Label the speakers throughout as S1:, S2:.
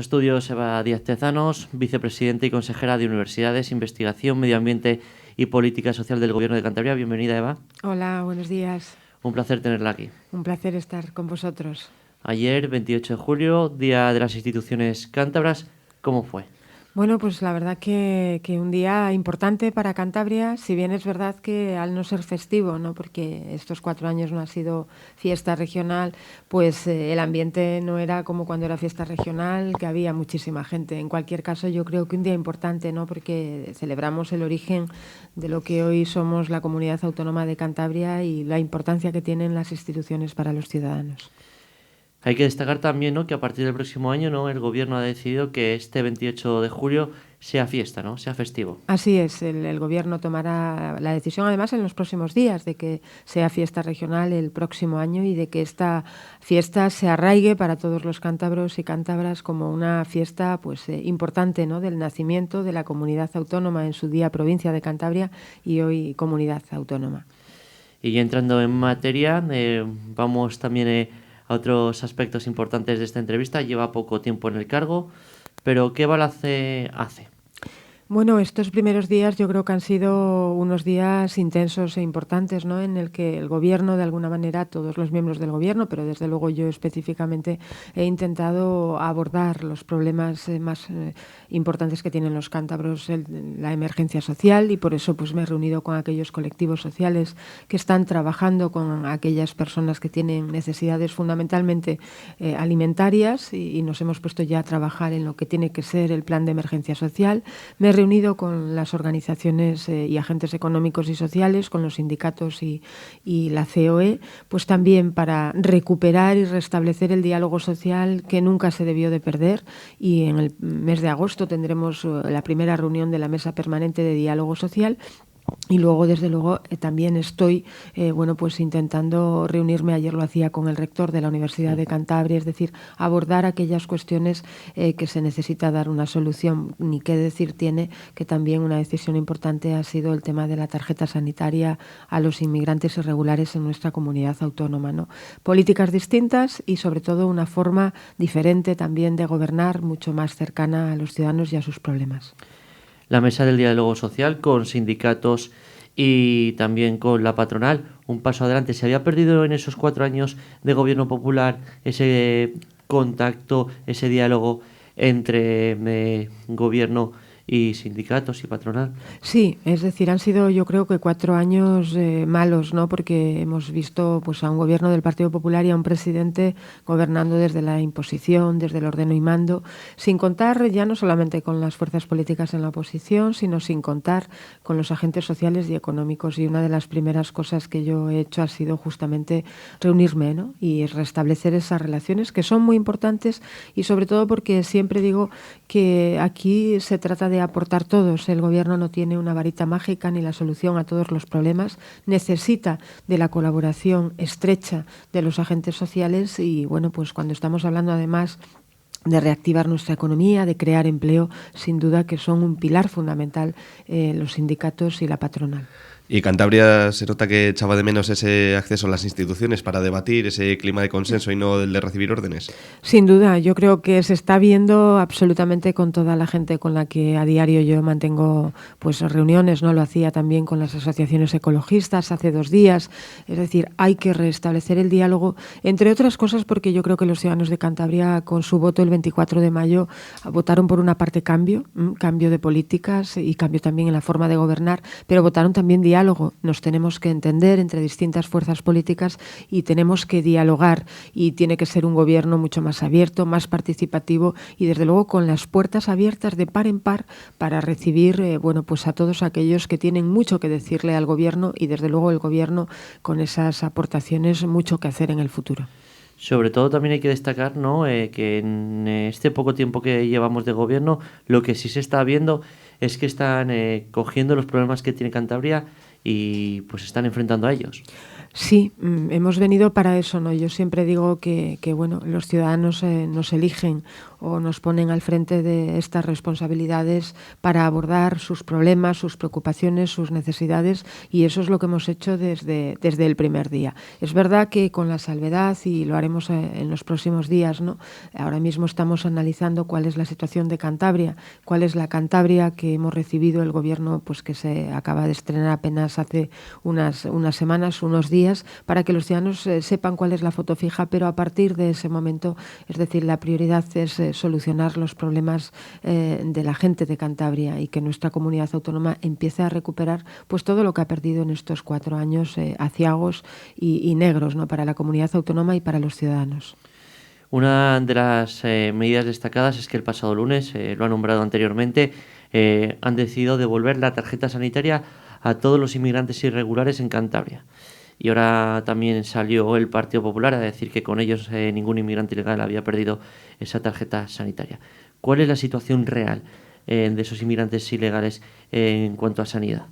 S1: Estudios Eva Díaz Tezanos, vicepresidenta y consejera de Universidades, Investigación, Medio Ambiente y Política Social del Gobierno de Cantabria. Bienvenida, Eva.
S2: Hola, buenos días.
S1: Un placer tenerla aquí.
S2: Un placer estar con vosotros.
S1: Ayer, 28 de julio, Día de las Instituciones Cántabras, ¿cómo fue?
S2: Bueno, pues la verdad que un día importante para Cantabria, si bien es verdad que al no ser festivo, ¿no? Porque estos 4 años no ha sido fiesta regional, pues el ambiente no era como cuando era fiesta regional, que había muchísima gente. En cualquier caso, yo creo que un día importante, ¿no? Porque celebramos el origen de lo que hoy somos la Comunidad Autónoma de Cantabria y la importancia que tienen las instituciones para los ciudadanos.
S1: Hay que destacar también, ¿no?, que a partir del próximo año, ¿no?, el Gobierno ha decidido que este 28 de julio sea fiesta, ¿no?, sea festivo.
S2: Así es, el Gobierno tomará la decisión, además, en los próximos días, de que sea fiesta regional el próximo año y de que esta fiesta se arraigue para todos los cántabros y cántabras como una fiesta pues importante, ¿no?, del nacimiento de la comunidad autónoma, en su día provincia de Cantabria y hoy comunidad autónoma.
S1: Y ya entrando en materia, vamos también a otros aspectos importantes de esta entrevista. Lleva poco tiempo en el cargo, pero ¿qué balance hace?
S2: Bueno, estos primeros días yo creo que han sido unos días intensos e importantes, ¿no?, en el que el Gobierno, de alguna manera, todos los miembros del Gobierno, pero desde luego yo específicamente, he intentado abordar los problemas más importantes que tienen los cántabros, la emergencia social, y por eso pues me he reunido con aquellos colectivos sociales que están trabajando con aquellas personas que tienen necesidades fundamentalmente alimentarias y nos hemos puesto ya a trabajar en lo que tiene que ser el plan de emergencia social. Me he reunido con las organizaciones y agentes económicos y sociales, con los sindicatos y la COE, pues también para recuperar y restablecer el diálogo social que nunca se debió de perder, y en el mes de agosto tendremos la primera reunión de la Mesa Permanente de Diálogo Social. Y luego, desde luego, también estoy pues intentando reunirme, ayer lo hacía con el rector de la Universidad de Cantabria, es decir, abordar aquellas cuestiones que se necesita dar una solución. Ni qué decir tiene que también una decisión importante ha sido el tema de la tarjeta sanitaria a los inmigrantes irregulares en nuestra comunidad autónoma, ¿no? Políticas distintas y, sobre todo, una forma diferente también de gobernar, mucho más cercana a los ciudadanos y a sus problemas.
S1: La mesa del diálogo social con sindicatos y también con la patronal, un paso adelante. ¿Se había perdido en esos 4 años de gobierno popular ese contacto, ese diálogo entre gobierno y sindicatos y patronal?
S2: Sí, es decir, han sido, yo creo que 4 años malos, ¿no? Porque hemos visto pues a un gobierno del Partido Popular y a un presidente gobernando desde la imposición, desde el ordeno y mando, sin contar ya no solamente con las fuerzas políticas en la oposición, sino sin contar con los agentes sociales y económicos. Y una de las primeras cosas que yo he hecho ha sido justamente reunirme, ¿no?, y restablecer esas relaciones que son muy importantes, y sobre todo porque siempre digo que aquí se trata de aportar todos. El Gobierno no tiene una varita mágica ni la solución a todos los problemas. Necesita de la colaboración estrecha de los agentes sociales y, bueno, pues cuando estamos hablando además de reactivar nuestra economía, de crear empleo, sin duda que son un pilar fundamental los sindicatos y la patronal.
S3: Y Cantabria se nota que echaba de menos ese acceso a las instituciones para debatir, ese clima de consenso y no el de recibir órdenes.
S2: Sin duda, yo creo que se está viendo absolutamente con toda la gente con la que a diario yo mantengo pues reuniones, ¿no? Lo hacía también con las asociaciones ecologistas hace 2 días. Es decir, hay que restablecer el diálogo, entre otras cosas porque yo creo que los ciudadanos de Cantabria, con su voto el 24 de mayo, votaron por una parte cambio de políticas y cambio también en la forma de gobernar, pero votaron también diálogo. Nos tenemos que entender entre distintas fuerzas políticas y tenemos que dialogar, y tiene que ser un gobierno mucho más abierto, más participativo y, desde luego, con las puertas abiertas de par en par para recibir pues a todos aquellos que tienen mucho que decirle al gobierno, y, desde luego, el gobierno con esas aportaciones mucho que hacer en el futuro.
S1: Sobre todo también hay que destacar, ¿no?, que en este poco tiempo que llevamos de gobierno, lo que sí se está viendo es que están cogiendo los problemas que tiene Cantabria y pues se están enfrentando a ellos.
S2: Sí, hemos venido para eso, ¿no? Yo siempre digo que bueno, los ciudadanos nos eligen o nos ponen al frente de estas responsabilidades para abordar sus problemas, sus preocupaciones, sus necesidades, y eso es lo que hemos hecho desde el primer día. Es verdad que con la salvedad, y lo haremos en los próximos días, ¿no? Ahora mismo estamos analizando cuál es la situación de Cantabria, cuál es la Cantabria que hemos recibido el gobierno, pues que se acaba de estrenar apenas hace unas semanas, unos días, para que los ciudadanos sepan cuál es la foto fija, pero a partir de ese momento, es decir, la prioridad es solucionar los problemas de la gente de Cantabria y que nuestra comunidad autónoma empiece a recuperar pues todo lo que ha perdido en estos 4 años aciagos y negros, ¿no?, para la comunidad autónoma y para los ciudadanos.
S1: Una de las medidas destacadas es que el pasado lunes, lo ha nombrado anteriormente, han decidido devolver la tarjeta sanitaria a todos los inmigrantes irregulares en Cantabria. Y ahora también salió el Partido Popular a decir que con ellos ningún inmigrante ilegal había perdido esa tarjeta sanitaria. ¿Cuál es la situación real de esos inmigrantes ilegales en cuanto a sanidad?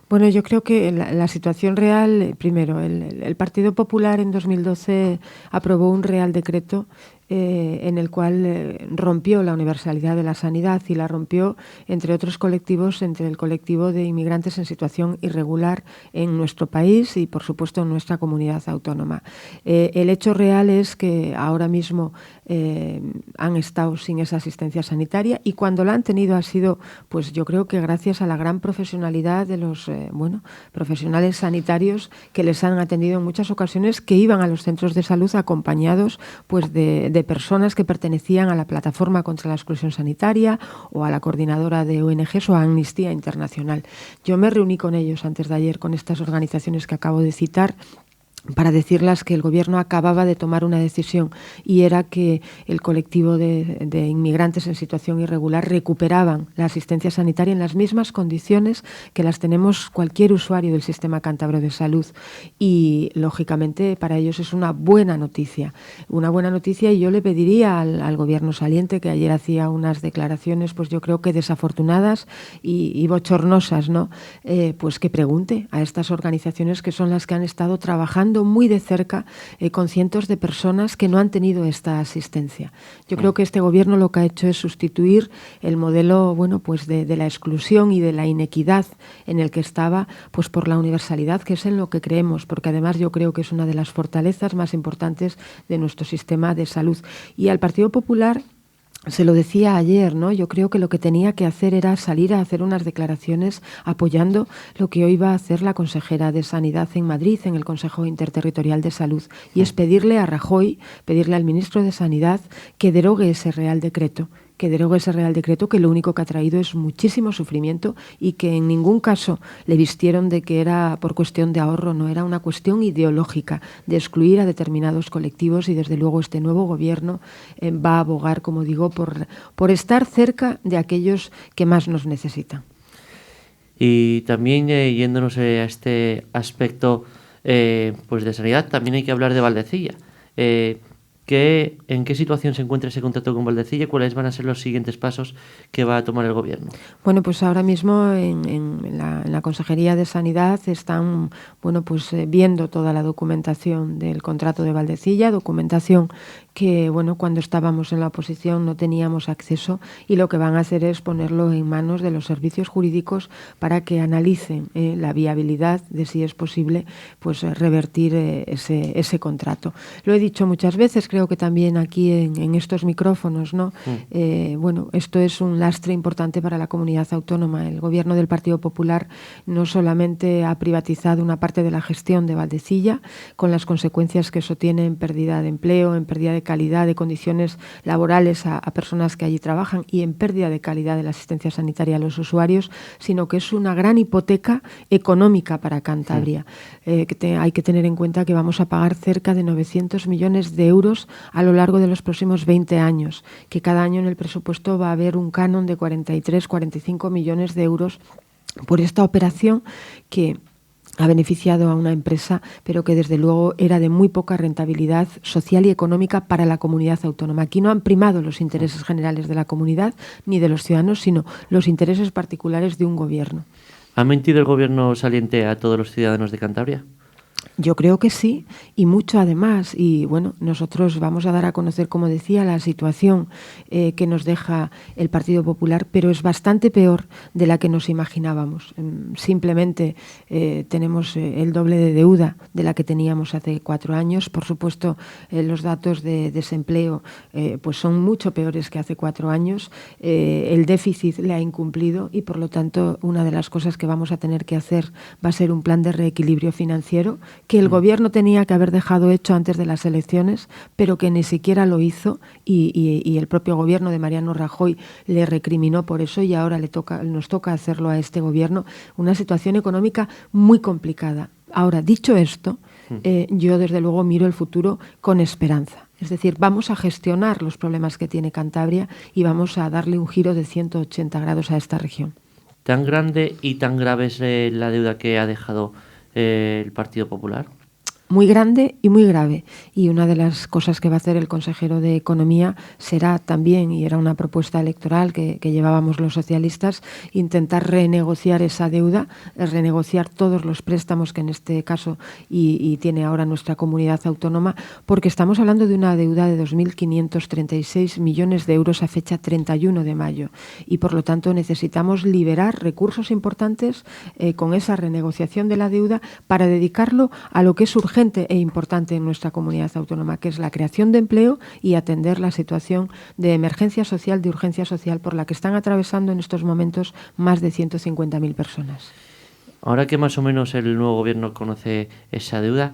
S2: Bueno, yo creo que la situación real, primero, el Partido Popular en 2012 aprobó un Real Decreto en el cual rompió la universalidad de la sanidad, y la rompió, entre otros colectivos, entre el colectivo de inmigrantes en situación irregular en nuestro país y, por supuesto, en nuestra comunidad autónoma. El hecho real es que ahora mismo han estado sin esa asistencia sanitaria, y cuando la han tenido ha sido, pues yo creo que gracias a la gran profesionalidad de los profesionales sanitarios que les han atendido en muchas ocasiones, que iban a los centros de salud acompañados pues de personas que pertenecían a la Plataforma contra la Exclusión Sanitaria o a la Coordinadora de ONGs o a Amnistía Internacional. Yo me reuní con ellos antes de ayer, con estas organizaciones que acabo de citar, para decirles que el gobierno acababa de tomar una decisión, y era que el colectivo de inmigrantes en situación irregular recuperaban la asistencia sanitaria en las mismas condiciones que las tenemos cualquier usuario del sistema cántabro de salud, y lógicamente para ellos es una buena noticia, y yo le pediría al gobierno saliente, que ayer hacía unas declaraciones pues yo creo que desafortunadas y bochornosas, ¿no? Pues que pregunte a estas organizaciones, que son las que han estado trabajando muy de cerca con cientos de personas que no han tenido esta asistencia. Yo creo que este gobierno lo que ha hecho es sustituir el modelo pues de la exclusión y de la inequidad en el que estaba, pues por la universalidad, que es en lo que creemos, porque además yo creo que es una de las fortalezas más importantes de nuestro sistema de salud. Y al Partido Popular se lo decía ayer, ¿no? Yo creo que lo que tenía que hacer era salir a hacer unas declaraciones apoyando lo que hoy va a hacer la consejera de Sanidad en Madrid, en el Consejo Interterritorial de Salud, y es pedirle a Rajoy, pedirle al ministro de Sanidad que derogue ese Real Decreto, que lo único que ha traído es muchísimo sufrimiento, y que en ningún caso le vistieron de que era por cuestión de ahorro, no, era una cuestión ideológica de excluir a determinados colectivos, y desde luego este nuevo gobierno va a abogar, como digo, por estar cerca de aquellos que más nos necesitan.
S1: Y también yéndonos a este aspecto pues de sanidad, también hay que hablar de Valdecilla. ¿En qué situación se encuentra ese contrato con Valdecilla? ¿Cuáles van a ser los siguientes pasos que va a tomar el gobierno?
S2: Bueno, pues ahora mismo en la Consejería de Sanidad están pues viendo toda la documentación del contrato de Valdecilla, documentación que cuando estábamos en la oposición no teníamos acceso, y lo que van a hacer es ponerlo en manos de los servicios jurídicos para que analicen la viabilidad de si es posible pues revertir ese contrato. Lo he dicho muchas veces, creo que también aquí en estos micrófonos, ¿no? Esto es un lastre importante para la comunidad autónoma. El gobierno del Partido Popular no solamente ha privatizado una parte de la gestión de Valdecilla, con las consecuencias que eso tiene en pérdida de empleo, en pérdida de calidad de condiciones laborales a personas que allí trabajan, y en pérdida de calidad de la asistencia sanitaria a los usuarios, sino que es una gran hipoteca económica para Cantabria. Hay que tener en cuenta que vamos a pagar cerca de 900 millones de euros a lo largo de los próximos 20 años, que cada año en el presupuesto va a haber un canon de 43-45 millones de euros por esta operación que ha beneficiado a una empresa, pero que desde luego era de muy poca rentabilidad social y económica para la comunidad autónoma. Aquí no han primado los intereses generales de la comunidad ni de los ciudadanos, sino los intereses particulares de un gobierno.
S1: ¿Ha mentido el gobierno saliente a todos los ciudadanos de Cantabria?
S2: Yo creo que sí, y mucho además. Y bueno, nosotros vamos a dar a conocer, como decía, la situación que nos deja el Partido Popular, pero es bastante peor de la que nos imaginábamos. Simplemente tenemos el doble de deuda de la que teníamos hace 4 años. Por supuesto, los datos de desempleo pues son mucho peores que hace 4 años. El déficit le ha incumplido y, por lo tanto, una de las cosas que vamos a tener que hacer va a ser un plan de reequilibrio financiero que el gobierno tenía que haber dejado hecho antes de las elecciones, pero que ni siquiera lo hizo y el propio gobierno de Mariano Rajoy le recriminó por eso y ahora nos toca hacerlo a este gobierno. Una situación económica muy complicada. Ahora, dicho esto, yo desde luego miro el futuro con esperanza. Es decir, vamos a gestionar los problemas que tiene Cantabria y vamos a darle un giro de 180 grados a esta región.
S1: ¿Tan grande y tan grave es la deuda que ha dejado el Partido Popular?
S2: Muy grande y muy grave. Y una de las cosas que va a hacer el consejero de Economía será también, y era una propuesta electoral que llevábamos los socialistas, intentar renegociar esa deuda, renegociar todos los préstamos que en este caso y tiene ahora nuestra comunidad autónoma, porque estamos hablando de una deuda de 2.536 millones de euros a fecha 31 de mayo. Y por lo tanto necesitamos liberar recursos importantes con esa renegociación de la deuda para dedicarlo a lo que es urgente e importante en nuestra comunidad autónoma, que es la creación de empleo y atender la situación de emergencia social, de urgencia social por la que están atravesando en estos momentos más de 150.000 personas.
S1: Ahora que más o menos el nuevo gobierno conoce esa deuda,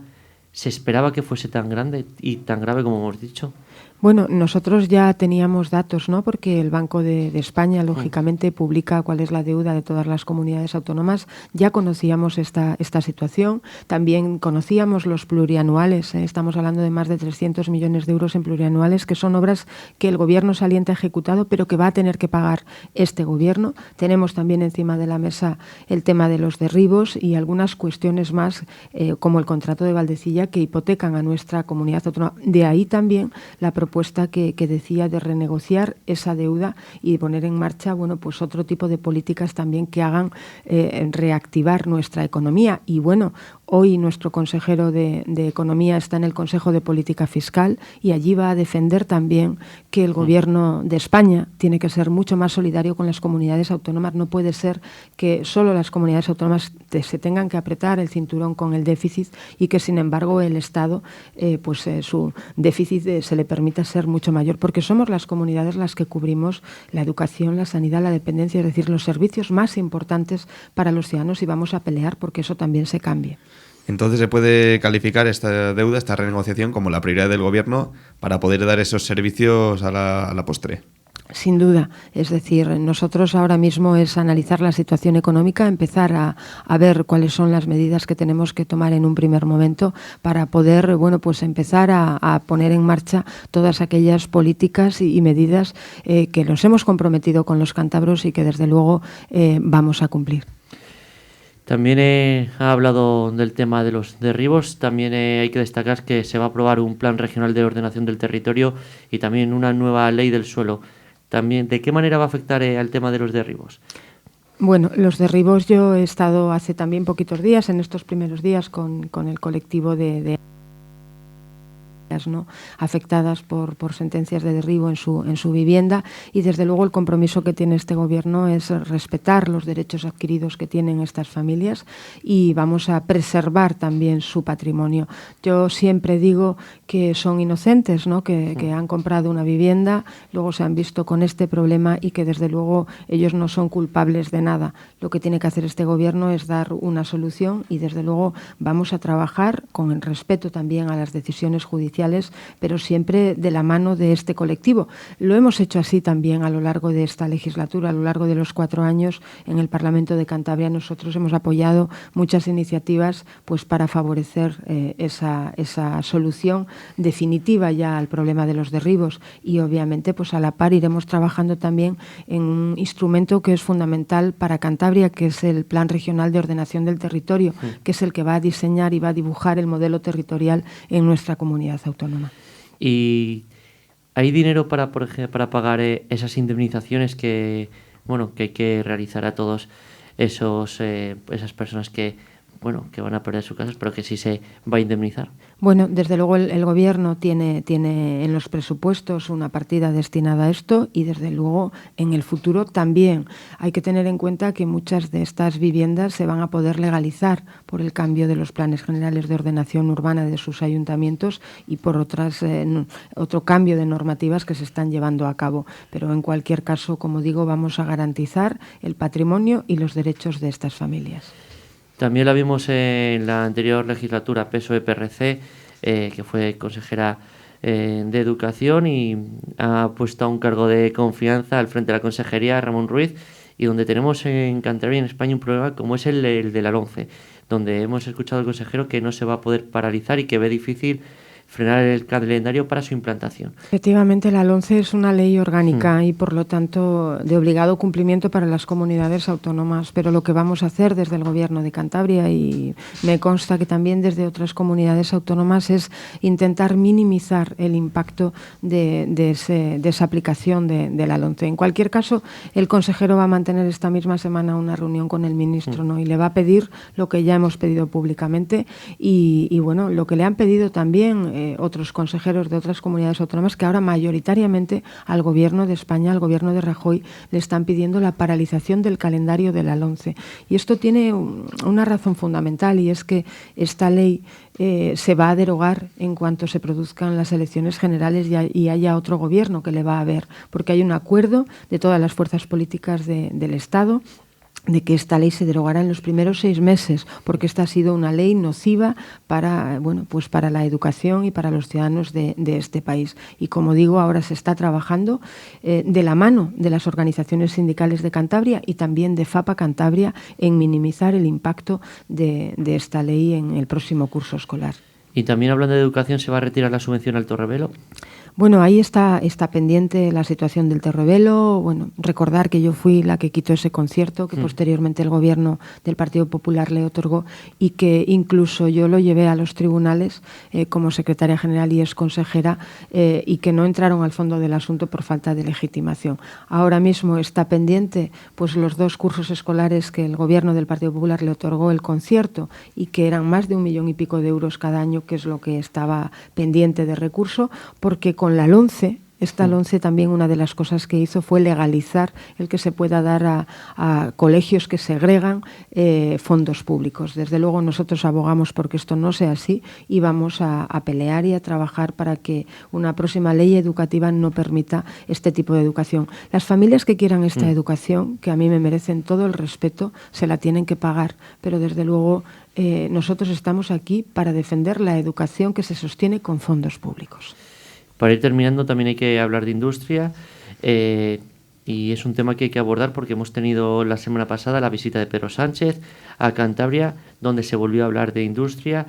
S1: ¿se esperaba que fuese tan grande y tan grave como hemos dicho?
S2: Bueno, nosotros ya teníamos datos, ¿no? Porque el Banco de España, lógicamente, publica cuál es la deuda de todas las comunidades autónomas. Ya conocíamos esta situación. También conocíamos los plurianuales. Estamos hablando de más de 300 millones de euros en plurianuales, que son obras que el gobierno saliente ha ejecutado, pero que va a tener que pagar este gobierno. Tenemos también encima de la mesa el tema de los derribos y algunas cuestiones más, como el contrato de Valdecilla, que hipotecan a nuestra comunidad autónoma. De ahí también la propuesta que decía de renegociar esa deuda y poner en marcha, bueno, pues otro tipo de políticas también que hagan reactivar nuestra economía. Y bueno, hoy nuestro consejero de Economía está en el Consejo de Política Fiscal y allí va a defender también que el gobierno de España tiene que ser mucho más solidario con las comunidades autónomas. No puede ser que solo las comunidades autónomas se tengan que apretar el cinturón con el déficit y que, sin embargo, el Estado, su déficit se le permita ser mucho mayor, porque somos las comunidades las que cubrimos la educación, la sanidad, la dependencia, es decir, los servicios más importantes para los ciudadanos y vamos a pelear porque eso también se cambie.
S3: Entonces se puede calificar esta deuda, esta renegociación, como la prioridad del gobierno para poder dar esos servicios a la postre.
S2: Sin duda, es decir, nosotros ahora mismo es analizar la situación económica, empezar a ver cuáles son las medidas que tenemos que tomar en un primer momento para poder, bueno, pues empezar a poner en marcha todas aquellas políticas y medidas que nos hemos comprometido con los cántabros y que desde luego vamos a cumplir.
S1: También ha hablado del tema de los derribos. También hay que destacar que se va a aprobar un plan regional de ordenación del territorio y también una nueva ley del suelo. También, ¿de qué manera va a afectar al tema de los derribos?
S2: Bueno, los derribos, yo he estado hace también poquitos días, en estos primeros días, con el colectivo de ¿no? afectadas por sentencias de derribo en su vivienda y desde luego el compromiso que tiene este gobierno es respetar los derechos adquiridos que tienen estas familias y vamos a preservar también su patrimonio. Yo siempre digo que son inocentes, ¿no? que han comprado una vivienda, luego se han visto con este problema y que desde luego ellos no son culpables de nada. Lo que tiene que hacer este gobierno es dar una solución y desde luego vamos a trabajar con el respeto también a las decisiones judiciales, pero siempre de la mano de este colectivo. Lo hemos hecho así también a lo largo de esta legislatura, a lo largo de los 4 años en el Parlamento de Cantabria. Nosotros hemos apoyado muchas iniciativas pues, para favorecer esa solución definitiva ya al problema de los derribos y obviamente pues, a la par iremos trabajando también en un instrumento que es fundamental para Cantabria, que es el Plan Regional de Ordenación del Territorio, que es el que va a diseñar y va a dibujar el modelo territorial en nuestra comunidad autónoma.
S1: ¿Y hay dinero para pagar esas indemnizaciones que hay que realizar a todos esas personas que bueno, que van a perder sus casas, pero que sí se va a indemnizar.
S2: Bueno, desde luego el Gobierno tiene en los presupuestos una partida destinada a esto y desde luego en el futuro también hay que tener en cuenta que muchas de estas viviendas se van a poder legalizar por el cambio de los planes generales de ordenación urbana de sus ayuntamientos y por otro cambio de normativas que se están llevando a cabo. Pero en cualquier caso, como digo, vamos a garantizar el patrimonio y los derechos de estas familias.
S1: También la vimos en la anterior legislatura, PSOE-PRC, que fue consejera de Educación y ha puesto a un cargo de confianza al frente de la consejería, Ramón Ruiz, y donde tenemos en Cantabria y en España un problema como es el de la LOMCE, donde hemos escuchado al consejero que no se va a poder paralizar y que ve difícil frenar el calendario para su implantación.
S2: Efectivamente, la LOMCE es una ley orgánica y, por lo tanto, de obligado cumplimiento para las comunidades autónomas. Pero lo que vamos a hacer desde el Gobierno de Cantabria, y me consta que también desde otras comunidades autónomas, es intentar minimizar el impacto de esa aplicación de la LOMCE. En cualquier caso, el consejero va a mantener esta misma semana una reunión con el ministro, ¿no? Y le va a pedir lo que ya hemos pedido públicamente y bueno, lo que le han pedido también otros consejeros de otras comunidades autónomas, que ahora mayoritariamente al Gobierno de España, al Gobierno de Rajoy, le están pidiendo la paralización del calendario de la LOMCE. Y esto tiene una razón fundamental, y es que esta ley se va a derogar en cuanto se produzcan las elecciones generales y haya otro gobierno que le va a haber, porque hay un acuerdo de todas las fuerzas políticas del Estado de que esta ley se derogará en los primeros 6 meses, porque esta ha sido una ley nociva para, bueno, pues para la educación y para los ciudadanos de este país. Y como digo, ahora se está trabajando de la mano de las organizaciones sindicales de Cantabria y también de FAPA Cantabria en minimizar el impacto de esta ley en el próximo curso escolar.
S1: Y también hablando de educación, ¿se va a retirar la subvención al Torrevelo?
S2: Bueno, ahí está pendiente la situación del Torrevelo. Bueno, recordar que yo fui la que quitó ese concierto, que posteriormente el Gobierno del Partido Popular le otorgó, y que incluso yo lo llevé a los tribunales como secretaria general y ex consejera, y que no entraron al fondo del asunto por falta de legitimación. Ahora mismo está pendiente pues los 2 cursos escolares que el Gobierno del Partido Popular le otorgó el concierto, y que eran más de 1,5 millones de euros cada año, que es lo que estaba pendiente de recurso, porque con la LOMCE, esta LOMCE también una de las cosas que hizo fue legalizar el que se pueda dar a colegios que segregan fondos públicos. Desde luego nosotros abogamos porque esto no sea así y vamos a pelear y a trabajar para que una próxima ley educativa no permita este tipo de educación. Las familias que quieran esta educación, que a mí me merecen todo el respeto, se la tienen que pagar, pero desde luego nosotros estamos aquí para defender la educación que se sostiene con fondos públicos.
S1: Para ir terminando, también hay que hablar de industria y es un tema que hay que abordar porque hemos tenido la semana pasada la visita de Pedro Sánchez a Cantabria, donde se volvió a hablar de industria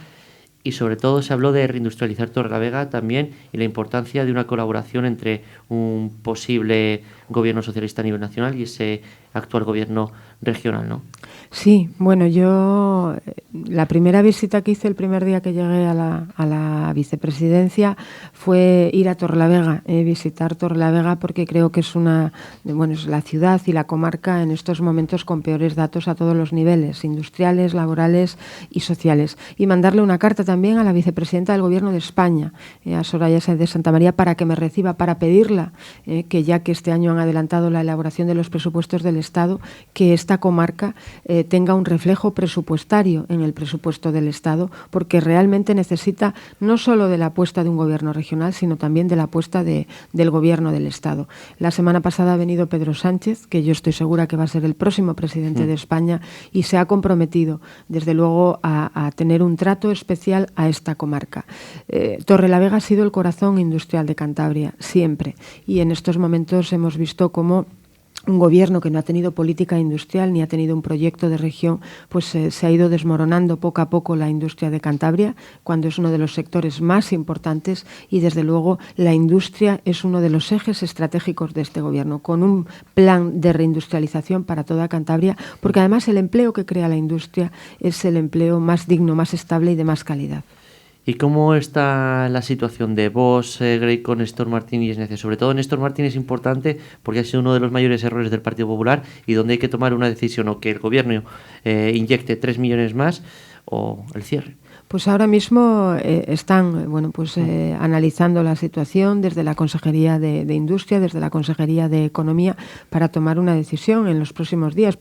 S1: y sobre todo se habló de reindustrializar Torrelavega también y la importancia de una colaboración entre un posible gobierno socialista a nivel nacional y ese actual gobierno regional, ¿no?
S2: Sí, bueno, yo la primera visita que hice el primer día que llegué a la vicepresidencia fue ir a Torrelavega, visitar Torrelavega, porque creo que es es la ciudad y la comarca en estos momentos con peores datos a todos los niveles, industriales, laborales y sociales. Y mandarle una carta también a la vicepresidenta del Gobierno de España, a Soraya Sáenz de Santamaría, para que me reciba, para pedirla que ya que este año han adelantado la elaboración de los presupuestos del Estado, que esta comarca tenga un reflejo presupuestario en el presupuesto del Estado, porque realmente necesita no solo de la apuesta de un gobierno regional, sino también de la apuesta del gobierno del Estado. La semana pasada ha venido Pedro Sánchez, que yo estoy segura que va a ser el próximo presidente de España, y se ha comprometido, desde luego, a tener un trato especial a esta comarca. Torrelavega ha sido el corazón industrial de Cantabria, siempre, y en estos momentos hemos visto cómo un gobierno que no ha tenido política industrial ni ha tenido un proyecto de región, pues se ha ido desmoronando poco a poco la industria de Cantabria, cuando es uno de los sectores más importantes, y desde luego la industria es uno de los ejes estratégicos de este gobierno, con un plan de reindustrialización para toda Cantabria, porque además el empleo que crea la industria es el empleo más digno, más estable y de más calidad.
S1: ¿Y cómo está la situación de vos, Grey, con Néstor Martínez? Sobre todo Néstor Martínez es importante porque ha sido uno de los mayores errores del Partido Popular y donde hay que tomar una decisión, o que el gobierno inyecte 3 millones más o el cierre.
S2: Pues ahora mismo están analizando la situación desde la Consejería de Industria, desde la Consejería de Economía, para tomar una decisión en los próximos días,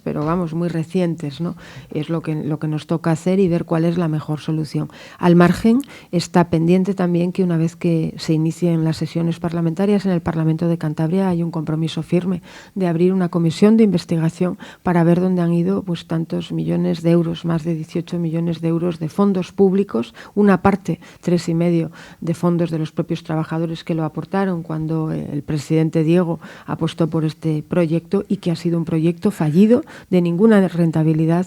S2: pero vamos, muy recientes, ¿no? Es lo que nos toca hacer y ver cuál es la mejor solución. Al margen, está pendiente también que una vez que se inicien las sesiones parlamentarias en el Parlamento de Cantabria hay un compromiso firme de abrir una comisión de investigación para ver dónde han ido pues tantos millones de euros, más de 18 millones de euros de fondos públicos, una parte, 3,5 de fondos de los propios trabajadores que lo aportaron cuando el presidente Diego apostó por este proyecto, y que ha sido un proyecto fallido, de ninguna rentabilidad,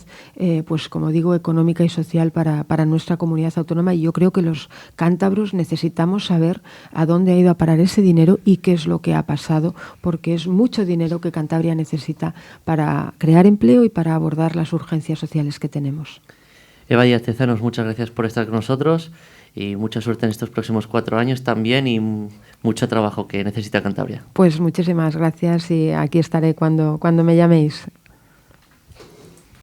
S2: pues como digo, económica y social para nuestra comunidad autónoma. Y yo creo que los cántabros necesitamos saber a dónde ha ido a parar ese dinero y qué es lo que ha pasado, porque es mucho dinero que Cantabria necesita para crear empleo y para abordar las urgencias sociales que tenemos.
S1: Eva Díaz Tezanos, muchas gracias por estar con nosotros y mucha suerte en estos próximos 4 años también, y mucho trabajo que necesita Cantabria.
S2: Pues muchísimas gracias y aquí estaré cuando me llaméis.